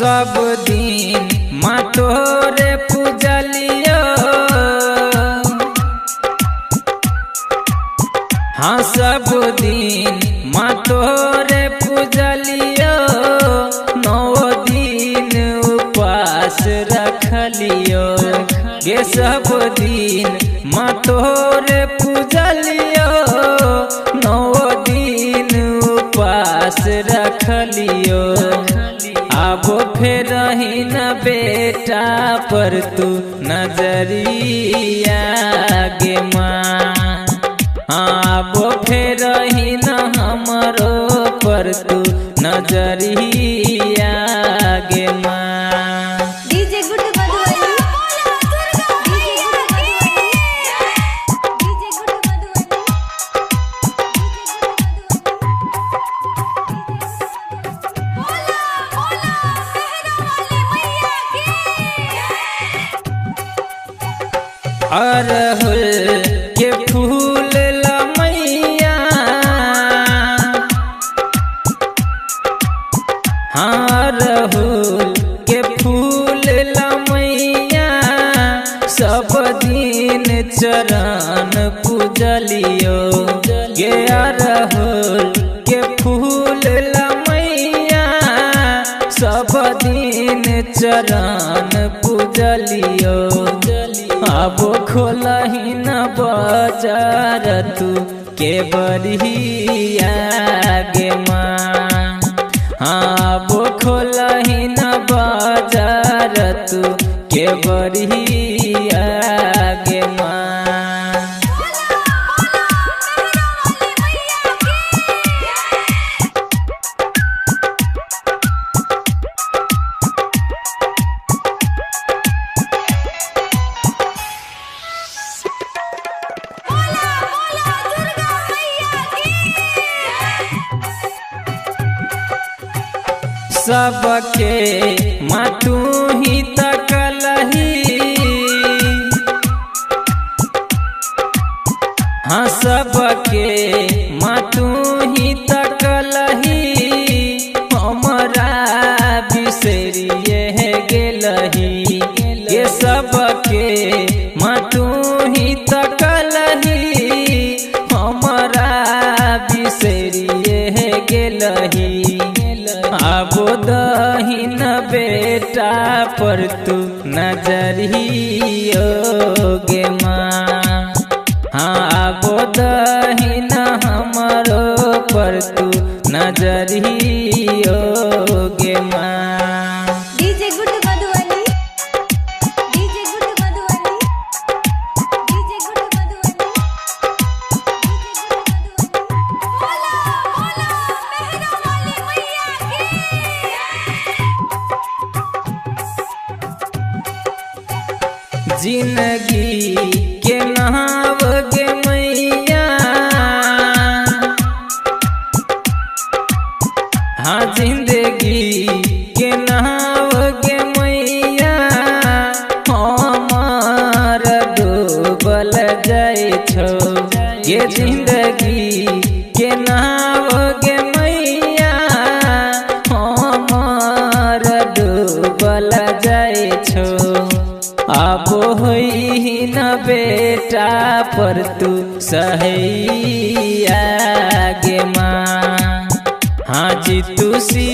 सब दिन माँ तोरे पूजलियो, हाँ सब दिन माँ तोरे पूजलियो, 9 दिन उपास रखलियो गे सब दिन माँ तोरे पूजलियो, 9 दिन उपास रखलियो। अब फिर ही न बेटा पर तू नजरिया गे माँ, अब फिर ही न हमरो पर तू नजरिया गे माँ। DJ good Madhubani, DJ good Madhubani, बोला बोला मेहरा वाली मैया की। अरहुल के फूल लमैया, हाँ अरहुल के फूल लमैया, सब दिन चरण पूजलियो गे अरहुल के फूल लमैया, सब दिन चरण पूजलियो। अब खोलही न बाजार तू के बरिया गे माँ, हाँ अब खोलही न बाजार तू के बरिया गे माँ। सबके माँ तू ही तकलही, हाँ सबके माँ तू ही तकलही, हमरा बिसरिए गेलही ये सबके माँ तू ही तकलही, हमरा बिसरिए गेलही। अब दही न बेटा पर तू नजरियो गे माँ, हाँ अब दही न हमरो पर तू नजरियो गे माँ। DJ good Madhubani, DJ good Madhubani, DJ good Madhubani, बोला बोला मेहरा वाली मैया की। जिंदगी के नाव गे मैया, हाँ जिंदगी के नाव गे मैया, हमार डूबल जाए छो ये जिंदगी के नाव गे मैया, हमार डूबल जाए छो। अब होई न बेटा पर तू सहैया गे माँ, हाँ जी तू सी